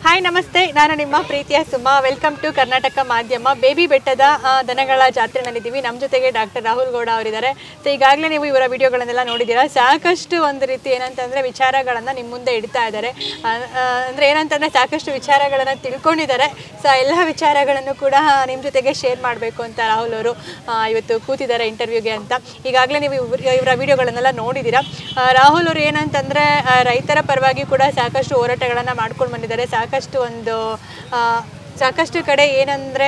Hi ನಮಸ್ತೆ, ನಾನು ನಿಮ್ಮ ಪ್ರೀತಿಯ ಸುಮಾ. ವೆಲ್ಕಮ್ ಟು ಕರ್ನಾಟಕ ಮಾಧ್ಯಮ. ಬೇಬಿ ಬೆಟ್ಟದ ದನಗಳ ಜಾತ್ರೆನಲ್ಲಿದ್ದೀವಿ. ನಮ್ಮ ಜೊತೆಗೆ ಡಾಕ್ಟರ್ ರಾಹುಲ್ ಗೌಡ ಅವರಿದ್ದಾರೆ. ಸೊ ಈಗಾಗಲೇ ನೀವು ಇವರ ವಿಡಿಯೋಗಳನ್ನೆಲ್ಲ ನೋಡಿದ್ದೀರಾ. ಸಾಕಷ್ಟು ಒಂದು ರೀತಿ ಏನಂತಂದರೆ ವಿಚಾರಗಳನ್ನು ನಿಮ್ಮ ಮುಂದೆ ಇಡ್ತಾ ಇದ್ದಾರೆ. ಅಂದರೆ ಏನಂತಂದರೆ ಸಾಕಷ್ಟು ವಿಚಾರಗಳನ್ನು ತಿಳ್ಕೊಂಡಿದ್ದಾರೆ. ಸೊ ಎಲ್ಲ ವಿಚಾರಗಳನ್ನು ಕೂಡ ನಿಮ್ಮ ಜೊತೆಗೆ ಶೇರ್ ಮಾಡಬೇಕು ಅಂತ ರಾಹುಲ್ ಅವರು ಇವತ್ತು ಕೂತಿದ್ದಾರೆ ಇಂಟರ್ವ್ಯೂಗೆ ಅಂತ. ಈಗಾಗಲೇ ನೀವು ಇವರ ವಿಡಿಯೋಗಳನ್ನೆಲ್ಲ ನೋಡಿದ್ದೀರಾ. ರಾಹುಲ್ ಅವರು ಏನಂತಂದರೆ ರೈತರ ಪರವಾಗಿ ಕೂಡ ಸಾಕಷ್ಟು ಹೋರಾಟಗಳನ್ನು ಮಾಡ್ಕೊಂಡು ಬಂದಿದ್ದಾರೆ. ಸಾಕಷ್ಟು ಕಡೆ ಏನಂದ್ರೆ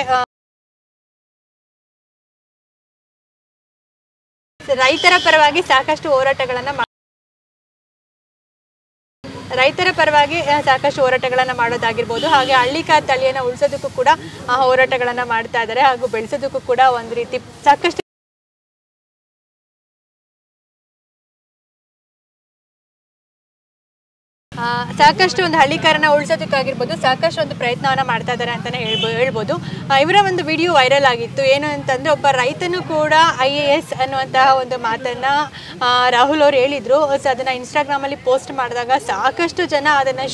ರೈತರ ಪರವಾಗಿ ಸಾಕಷ್ಟು ಹೋರಾಟಗಳನ್ನು ಮಾಡೋದಾಗಿರ್ಬೋದು. ಹಾಗೆ ಹಳ್ಳಿಕಾರ್ ತಳಿಯನ್ನು ಉಳಿಸೋದಕ್ಕೂ ಕೂಡ ಹೋರಾಟಗಳನ್ನು ಮಾಡ್ತಾ ಇದ್ದಾರೆ. ಹಾಗೂ ಬೆಳೆಸೋದಕ್ಕೂ ಕೂಡ ಒಂದು ರೀತಿ ಸಾಕಷ್ಟು ಒಂದು ಹಳ್ಳಿಕಾರನ ಉಳಿಸೋದಕ್ಕಾಗಿರ್ಬೋದು ಸಾಕಷ್ಟು ಒಂದು ಪ್ರಯತ್ನವನ್ನು ಮಾಡ್ತಾ ಇದ್ದಾರೆ ಅಂತಲೇ ಹೇಳ್ಬೋದು. ಇವರ ಒಂದು ವಿಡಿಯೋ ವೈರಲ್ ಆಗಿತ್ತು. ಏನು ಅಂತಂದರೆ ಒಬ್ಬ ರೈತನು ಕೂಡ IAS ಅನ್ನುವಂತಹ ಒಂದು ಮಾತನ್ನು ರಾಹುಲ್ ಅವರು ಹೇಳಿದರು. ಸೊ ಅದನ್ನು ಇನ್ಸ್ಟಾಗ್ರಾಮಲ್ಲಿ ಪೋಸ್ಟ್ ಮಾಡಿದಾಗ ಸಾಕಷ್ಟು ಜನ ಅದನ್ನು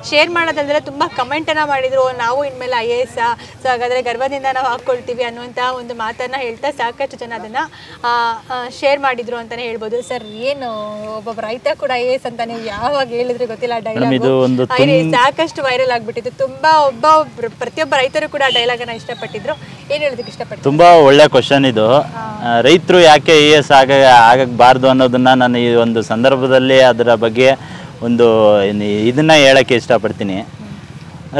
ಶೇರ್ ಮಾಡೋದಲ್ಲದೆ ತುಂಬ ಕಮೆಂಟನ್ನು ಮಾಡಿದರು. ನಾವು ಇನ್ಮೇಲೆ IAS, ಸೊ ಹಾಗಾದರೆ ಗರ್ವದಿಂದ ನಾವು ಹಾಕ್ಕೊಳ್ತೀವಿ ಅನ್ನುವಂತಹ ಒಂದು ಮಾತನ್ನು ಹೇಳ್ತಾ ಸಾಕಷ್ಟು ಜನ ಅದನ್ನು ಶೇರ್ ಮಾಡಿದರು ಅಂತಲೇ ಹೇಳ್ಬೋದು. ಸರ್, ಏನು ಒಬ್ಬ ರೈತ ಕೂಡ IAS ಅಂತ ನೀವು ಯಾವಾಗ ಹೇಳಿದ್ರೆ ಗೊತ್ತಿಲ್ಲ, ಡೈಲಾಗ್ ಸಾಕಷ್ಟು ವೈರಲ್ ಆಗ್ಬಿಟ್ಟಿತ್ತು. ಪ್ರತಿಯೊಬ್ಬ ರೈತರು ಕೂಡ ಡೈಲಾಗ್ ಅನ್ನ ಇಷ್ಟಪಟ್ಟಿದ್ರು. ಏನ್ ಹೇಳೋದಕ್ಕೆ ಇಷ್ಟಪಟ್ಟು? ತುಂಬಾ ಒಳ್ಳೆ ಕ್ವಶನ್ ಇದು. ರೈತರು ಯಾಕೆ IAS ಆಗಬಾರ್ದು ಅನ್ನೋದನ್ನ ನಾನು ಈ ಒಂದು ಸಂದರ್ಭದಲ್ಲಿ ಅದರ ಬಗ್ಗೆ ಒಂದು ಇದನ್ನ ಹೇಳಕ್ಕೆ ಇಷ್ಟಪಡ್ತೀನಿ.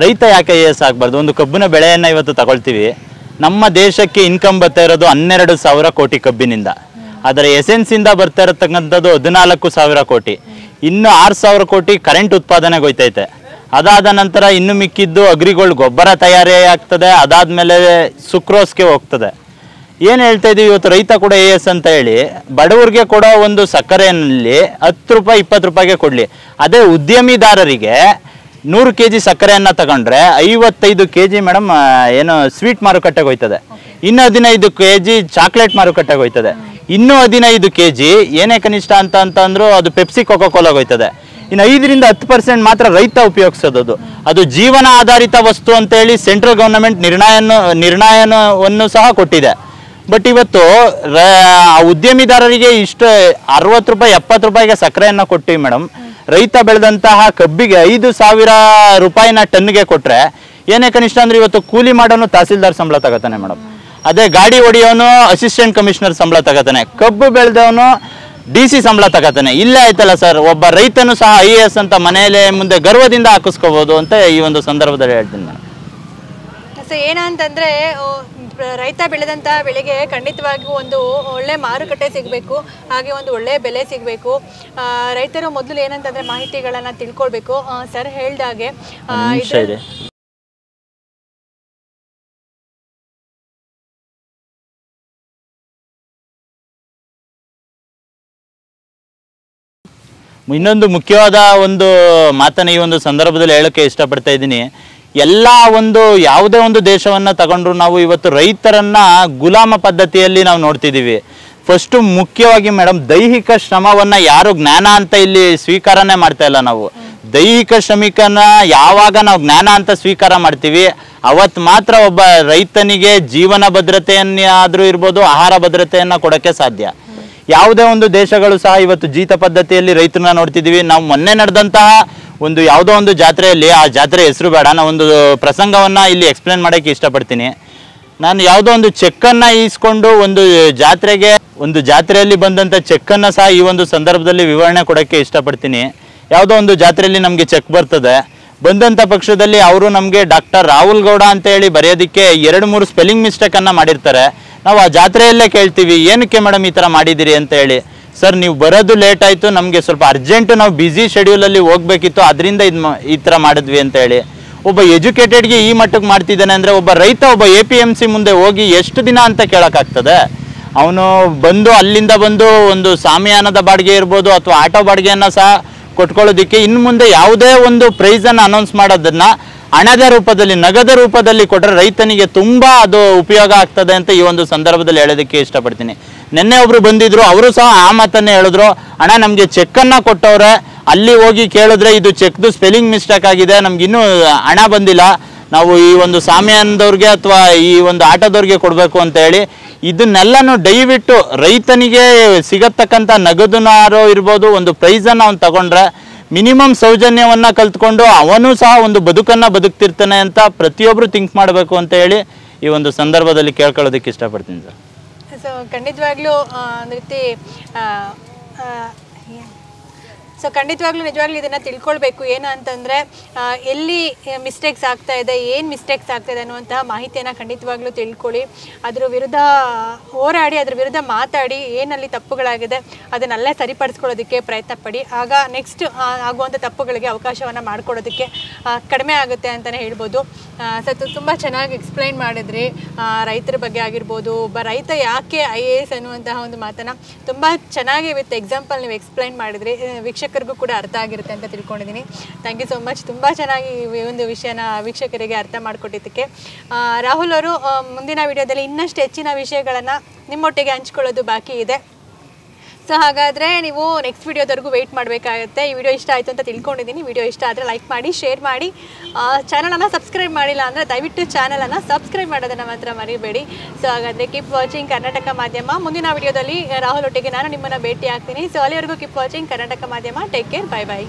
ರೈತ ಯಾಕೆ IAS ಆಗಬಾರ್ದು? ಒಂದು ಕಬ್ಬಿನ ಬೆಳೆಯನ್ನ ಇವತ್ತು ತಗೊಳ್ತೀವಿ. ನಮ್ಮ ದೇಶಕ್ಕೆ ಇನ್ಕಮ್ ಬರ್ತಾ ಇರೋದು 12,000 ಕೋಟಿ ಕಬ್ಬಿನಿಂದ. ಅದರ ಎಸೆನ್ಸಿಂದ ಬರ್ತಾ ಇರತಕ್ಕಂಥದ್ದು 14,000 ಕೋಟಿ. ಇನ್ನು 6,000 ಕೋಟಿ ಕರೆಂಟ್ ಉತ್ಪಾದನೆಗೆ ಹೋಯ್ತೈತೆ. ಅದಾದ ನಂತರ ಇನ್ನು ಮಿಕ್ಕಿದ್ದು ಅಗ್ರಿಗೋಲ್ಡ್ ಗೊಬ್ಬರ ತಯಾರಿ ಆಗ್ತದೆ. ಅದಾದಮೇಲೆ ಸುಕ್ರೋಸ್ಗೆ ಹೋಗ್ತದೆ. ಏನು ಹೇಳ್ತಾ ಇದ್ದೀವಿ ಇವತ್ತು, ರೈತ ಕೂಡ IAS ಅಂತ ಹೇಳಿ ಬಡವರಿಗೆ ಕೊಡೋ ಒಂದು ಸಕ್ಕರೆಯಲ್ಲಿ 10 ರೂಪಾಯಿ 20 ರೂಪಾಯಿಗೆ ಕೊಡಲಿ. ಅದೇ ಉದ್ಯಮಿದಾರರಿಗೆ 100 kg ಸಕ್ಕರೆಯನ್ನು ತಗೊಂಡ್ರೆ 55 kg ಮೇಡಮ್ ಏನು ಸ್ವೀಟ್ ಮಾರುಕಟ್ಟೆಗೆ ಹೋಯ್ತದೆ. ಇನ್ನು 15 kg ಚಾಕ್ಲೇಟ್ ಮಾರುಕಟ್ಟೆಗೆ ಹೋಯ್ತದೆ. ಇನ್ನೂ 15 kg ಏನೇ ಕನಿಷ್ಠ ಅಂತಂದ್ರೂ ಅದು ಪೆಪ್ಸಿ ಕೋಕೋಕೋಲಾಗೆ ಹೋಯ್ತದೆ. ಇನ್ನು 5ರಿಂದ 10% ಮಾತ್ರ ರೈತ ಉಪಯೋಗಿಸೋದು. ಅದು ಜೀವನ ಆಧಾರಿತ ವಸ್ತು ಅಂತೇಳಿ ಸೆಂಟ್ರಲ್ ಗೌರ್ಮೆಂಟ್ ನಿರ್ಣಯವನ್ನು ಸಹ ಕೊಟ್ಟಿದೆ. ಬಟ್ ಇವತ್ತು ಉದ್ಯಮಿದಾರರಿಗೆ ಇಷ್ಟು 60 ರೂಪಾಯಿ 70 ರೂಪಾಯಿಗೆ ಸಕ್ಕರೆಯನ್ನು ಕೊಟ್ಟಿವಿ ಮೇಡಮ್. ರೈತ ಬೆಳೆದಂತಹ ಕಬ್ಬಿಗೆ 5,000 ರೂಪಾಯಿನ ಟನ್ಗೆ ಕೊಟ್ಟರೆ ಏನೇ ಕನಿಷ್ಠ ಅಂದ್ರೆ ಇವತ್ತು ಕೂಲಿ ಮಾಡೋನು ತಹಸೀಲ್ದಾರ್ ಸಂಬಳ ತಗೋತಾನೆ ಮೇಡಮ್. ಅದೇ ಗಾಡಿ ಹೊಡಿಯೋನು ಅಸಿಸ್ಟೆಂಟ್ ಕಮಿಷನರ್ ಸಂಬಳ ತಗೋತಾನೆ. ಕಬ್ಬು ಬೆಳೆದವನು DC ಸಂಬಳ ತಗೋತಾನೆ. ಇಲ್ಲೇ ಆಯ್ತಲ್ಲ ಸರ್, ಒಬ್ಬ ರೈತನು ಸಹ IAS ಅಂತ ಮನೆಯಲ್ಲೇ ಮುಂದೆ ಗರ್ವದಿಂದ ಹಾಕಿಸ್ಕೋಬಹುದು ಅಂತ ಈ ಒಂದು ಸಂದರ್ಭದಲ್ಲಿ ಹೇಳ್ತೀನಿ ನಾನು. ಸೊ ಏನಂತಂದ್ರೆ ರೈತ ಬೆಳೆದಂತಹ ಬೆಳೆಗೆ ಖಂಡಿತವಾಗಿಯೂ ಒಂದು ಒಳ್ಳೆ ಮಾರುಕಟ್ಟೆ ಸಿಗಬೇಕು, ಹಾಗೆ ಒಂದು ಒಳ್ಳೆ ಬೆಲೆ ಸಿಗಬೇಕು. ರೈತರು ಮೊದಲು ಏನಂತಂದ್ರೆ ಮಾಹಿತಿಗಳನ್ನ ತಿಳ್ಕೊಳ್ಬೇಕು. ಸರ್ ಹೇಳ್ದಾಗೆ ಇನ್ನೊಂದು ಮುಖ್ಯವಾದ ಒಂದು ಮಾತನ್ನ ಈ ಒಂದು ಸಂದರ್ಭದಲ್ಲಿ ಹೇಳಕ್ಕೆ ಇಷ್ಟಪಡ್ತಾ ಇದ್ದೀನಿ. ಎಲ್ಲ ಒಂದು ಯಾವುದೇ ಒಂದು ದೇಶವನ್ನು ತಗೊಂಡ್ರು ನಾವು ಇವತ್ತು ರೈತರನ್ನ ಗುಲಾಮ ಪದ್ಧತಿಯಲ್ಲಿ ನಾವು ನೋಡ್ತಿದ್ದೀವಿ. ಫಸ್ಟು ಮುಖ್ಯವಾಗಿ ಮೇಡಮ್, ದೈಹಿಕ ಶ್ರಮವನ್ನು ಯಾರು ಜ್ಞಾನ ಅಂತ ಇಲ್ಲಿ ಸ್ವೀಕಾರನೇ ಮಾಡ್ತಾ ಇಲ್ಲ. ನಾವು ದೈಹಿಕ ಶ್ರಮಿಕನ ಯಾವಾಗ ನಾವು ಜ್ಞಾನ ಅಂತ ಸ್ವೀಕಾರ ಮಾಡ್ತೀವಿ ಅವತ್ತು ಮಾತ್ರ ಒಬ್ಬ ರೈತನಿಗೆ ಜೀವನ ಭದ್ರತೆಯನ್ನಾದರೂ ಇರ್ಬೋದು, ಆಹಾರ ಭದ್ರತೆಯನ್ನು ಕೊಡೋಕ್ಕೆ ಸಾಧ್ಯ. ಯಾವುದೇ ಒಂದು ದೇಶಗಳು ಸಹ ಇವತ್ತು ಜೀತ ಪದ್ಧತಿಯಲ್ಲಿ ರೈತರನ್ನ ನೋಡ್ತಿದ್ದೀವಿ. ನಾವು ಮೊನ್ನೆ ನಡೆದಂತಹ ಒಂದು ಯಾವುದೋ ಒಂದು ಜಾತ್ರೆಯಲ್ಲಿ, ಆ ಜಾತ್ರೆ ಹೆಸರು ಬೇಡ, ನಾನು ಒಂದು ಪ್ರಸಂಗವನ್ನು ಇಲ್ಲಿ ಎಕ್ಸ್ಪ್ಲೇನ್ ಮಾಡೋಕ್ಕೆ ಇಷ್ಟಪಡ್ತೀನಿ. ನಾನು ಯಾವುದೋ ಒಂದು ಚೆಕ್ಕನ್ನು ಈಸ್ಕೊಂಡು ಒಂದು ಜಾತ್ರೆಯಲ್ಲಿ ಬಂದಂಥ ಚೆಕ್ಕನ್ನು ಸಹ ಈ ಒಂದು ಸಂದರ್ಭದಲ್ಲಿ ವಿವರಣೆ ಕೊಡೋಕ್ಕೆ ಇಷ್ಟಪಡ್ತೀನಿ. ಯಾವುದೋ ಒಂದು ಜಾತ್ರೆಯಲ್ಲಿ ನಮಗೆ ಚೆಕ್ ಬರ್ತದೆ. ಬಂದಂಥ ಪಕ್ಷದಲ್ಲಿ ಅವರು ನಮಗೆ ಡಾಕ್ಟರ್ ರಾಹುಲ್ ಗೌಡ ಅಂತ ಹೇಳಿ ಬರೆಯೋದಕ್ಕೆ 2-3 ಸ್ಪೆಲ್ಲಿಂಗ್ ಮಿಸ್ಟೇಕನ್ನು ಮಾಡಿರ್ತಾರೆ. ನಾವು ಆ ಜಾತ್ರೆಯಲ್ಲೇ ಕೇಳ್ತೀವಿ, ಏನಕ್ಕೆ ಮೇಡಮ್ ಈ ಥರ ಮಾಡಿದ್ದೀರಿ ಅಂತ ಹೇಳಿ. ಸರ್, ನೀವು ಬರೋದು ಲೇಟ್ ಆಯಿತು, ನಮಗೆ ಸ್ವಲ್ಪ ಅರ್ಜೆಂಟು, ನಾವು ಬ್ಯುಸಿ ಶೆಡ್ಯೂಲಲ್ಲಿ ಹೋಗಬೇಕಿತ್ತು, ಅದರಿಂದ ಈ ಥರ ಮಾಡಿದ್ವಿ ಅಂತ ಹೇಳಿ. ಒಬ್ಬ ಎಜುಕೇಟೆಡ್ಗೆ ಈ ಮಟ್ಟಕ್ಕೆ ಮಾಡ್ತಿದ್ದಾನೆ ಅಂದರೆ ಒಬ್ಬ ರೈತ ಒಬ್ಬ APMC ಮುಂದೆ ಹೋಗಿ ಎಷ್ಟು ದಿನ ಅಂತ ಕೇಳೋಕ್ಕಾಗ್ತದೆ? ಅವನು ಅಲ್ಲಿಂದ ಬಂದು ಒಂದು ಸಾಮಿಯಾನದ ಬಾಡಿಗೆ ಇರ್ಬೋದು ಅಥವಾ ಆಟೋ ಬಾಡಿಗೆಯನ್ನು ಸಹ ಕೊಟ್ಕೊಳ್ಳೋದಕ್ಕೆ ಇನ್ನು ಮುಂದೆ ಯಾವುದೇ ಒಂದು ಪ್ರೈಸನ್ನು ಅನೌನ್ಸ್ ಮಾಡೋದನ್ನು ಹಣದ ರೂಪದಲ್ಲಿ, ನಗದ ರೂಪದಲ್ಲಿ ಕೊಟ್ಟರೆ ರೈತನಿಗೆ ತುಂಬ ಅದು ಉಪಯೋಗ ಆಗ್ತದೆ ಅಂತ ಈ ಒಂದು ಸಂದರ್ಭದಲ್ಲಿ ಹೇಳೋದಕ್ಕೆ ಇಷ್ಟಪಡ್ತೀನಿ. ನಿನ್ನೆ ಒಬ್ರು ಬಂದಿದ್ರು, ಅವರು ಸಹ ಆ ಮಾತನ್ನೇ ಹೇಳಿದ್ರು, ಅಣ್ಣ ನಮಗೆ ಚೆಕ್ಕನ್ನು ಕೊಟ್ಟವ್ರೆ, ಅಲ್ಲಿ ಹೋಗಿ ಕೇಳಿದ್ರೆ ಇದು ಚೆಕ್ದು ಸ್ಪೆಲ್ಲಿಂಗ್ ಮಿಸ್ಟೇಕ್ ಆಗಿದೆ, ನಮ್ಗೆ ಇನ್ನೂ ಹಣ ಬಂದಿಲ್ಲ, ನಾವು ಈ ಒಂದು ಸಾಮ್ಯಾನದವ್ರಿಗೆ ಅಥವಾ ಈ ಒಂದು ಆಟೋದವ್ರಿಗೆ ಕೊಡಬೇಕು ಅಂತ ಹೇಳಿ ಇದನ್ನೆಲ್ಲನೂ ದಯವಿಟ್ಟು ರೈತನಿಗೆ ಸಿಗತಕ್ಕಂಥ ನಗದುನಾರೋ ಇರ್ಬೋದು, ಒಂದು ಪ್ರೈಸನ್ನು ಅವ್ನು ತಗೊಂಡ್ರೆ ಮಿನಿಮಮ್ ಸೌಜನ್ಯವನ್ನು ಕಲ್ತ್ಕೊಂಡು ಅವನು ಸಹ ಒಂದು ಬದುಕನ್ನು ಬದುಕ್ತಿರ್ತಾನೆ ಅಂತ ಪ್ರತಿಯೊಬ್ಬರು ಥಿಂಕ್ ಮಾಡಬೇಕು ಅಂತ ಹೇಳಿ ಈ ಒಂದು ಸಂದರ್ಭದಲ್ಲಿ ಕೇಳ್ಕೊಳ್ಳೋದಕ್ಕೆ ಇಷ್ಟಪಡ್ತೀನಿ ಸರ್. ಸೊ ಖಂಡಿತವಾಗ್ಲೂ ಒಂದು ರೀತಿ ಖಂಡಿತವಾಗ್ಲೂ ನಿಜವಾಗ್ಲೂ ಇದನ್ನು ತಿಳ್ಕೊಳ್ಬೇಕು. ಏನು ಅಂತಂದರೆ ಎಲ್ಲಿ ಮಿಸ್ಟೇಕ್ಸ್ ಆಗ್ತಾ ಇದೆ, ಏನು ಮಿಸ್ಟೇಕ್ಸ್ ಆಗ್ತಾ ಇದೆ ಅನ್ನುವಂತಹ ಮಾಹಿತಿಯನ್ನು ಖಂಡಿತವಾಗ್ಲೂ ತಿಳ್ಕೊಳ್ಳಿ. ಅದ್ರ ವಿರುದ್ಧ ಹೋರಾಡಿ, ಅದ್ರ ವಿರುದ್ಧ ಮಾತಾಡಿ, ಏನಲ್ಲಿ ತಪ್ಪುಗಳಾಗಿದೆ ಅದನ್ನೆಲ್ಲ ಸರಿಪಡಿಸ್ಕೊಳ್ಳೋದಕ್ಕೆ ಪ್ರಯತ್ನ ಪಡಿ. ಆಗ ನೆಕ್ಸ್ಟ್ ಆಗುವಂಥ ತಪ್ಪುಗಳಿಗೆ ಅವಕಾಶವನ್ನು ಮಾಡಿಕೊಡೋದಕ್ಕೆ ಕಡಿಮೆ ಆಗುತ್ತೆ ಅಂತಲೇ ಹೇಳ್ಬೋದು. ತುಂಬ ಚೆನ್ನಾಗಿ ಎಕ್ಸ್ಪ್ಲೈನ್ ಮಾಡಿದ್ರಿ ರೈತರ ಬಗ್ಗೆ ಆಗಿರ್ಬೋದು, ಒಬ್ಬ ರೈತ ಯಾಕೆ IAS ಅನ್ನುವಂತಹ ಒಂದು ಮಾತನ್ನು ತುಂಬ ಚೆನ್ನಾಗಿ ವಿತ್ ಎಕ್ಸಾಂಪಲ್ ನೀವು ಎಕ್ಸ್ಪ್ಲೈನ್ ಮಾಡಿದ್ರಿ. ವೀಕ್ಷಕರಿಗೂ ಕೂಡ ಅರ್ಥ ಆಗಿರುತ್ತೆ ಅಂತ ತಿಳ್ಕೊಂಡಿದ್ದೀನಿ. Thank you so much. ತುಂಬ ಚೆನ್ನಾಗಿ ಈ ಒಂದು ವಿಷಯನ ವೀಕ್ಷಕರಿಗೆ ಅರ್ಥ ಮಾಡಿಕೊಟ್ಟಿದ್ದಕ್ಕೆ. ರಾಹುಲ್ ಅವರು ಮುಂದಿನ ವಿಡಿಯೋದಲ್ಲಿ ಇನ್ನಷ್ಟು ಹೆಚ್ಚಿನ ವಿಷಯಗಳನ್ನು ನಿಮ್ಮೊಟ್ಟಿಗೆ ಹಂಚ್ಕೊಳ್ಳೋದು ಬಾಕಿ ಇದೆ. ಸೊ ಹಾಗಾದರೆ ನೀವು ನೆಕ್ಸ್ಟ್ ವಿಡಿಯೋದವರೆಗೂ ವೆಯ್ಟ್ ಮಾಡಬೇಕಾಗುತ್ತೆ. ಈ ವಿಡಿಯೋ ಇಷ್ಟ ಆಯಿತು ಅಂತ ತಿಳ್ಕೊಂಡಿದ್ದೀನಿ. ವಿಡಿಯೋ ಇಷ್ಟ ಆದರೆ ಲೈಕ್ ಮಾಡಿ, ಶೇರ್ ಮಾಡಿ. ಚಾನಲನ್ನು ಸಬ್ಸ್ಕ್ರೈಬ್ ಮಾಡಿಲ್ಲ ಅಂದರೆ ದಯವಿಟ್ಟು ಚಾನಲನ್ನು ಸಬ್ಸ್ಕ್ರೈಬ್ ಮಾಡೋದನ್ನು ಮಾತ್ರ ಮರಿಬೇಡಿ. ಸೊ ಹಾಗಾದರೆ ಕೀಪ್ ವಾಚಿಂಗ್ ಕರ್ನಾಟಕ ಮಾಧ್ಯಮ. ಮುಂದಿನ ವಿಡಿಯೋದಲ್ಲಿ ರಾಹುಲ್ ಒಟ್ಟಿಗೆ ನಾನು ನಿಮ್ಮನ್ನು ಭೇಟಿ ಆಗ್ತೀನಿ. ಸೊ ಅಲ್ಲಿವರೆಗೂ ಕೀಪ್ ವಾಚಿಂಗ್ ಕರ್ನಾಟಕ ಮಾಧ್ಯಮ. Take care, bye bye.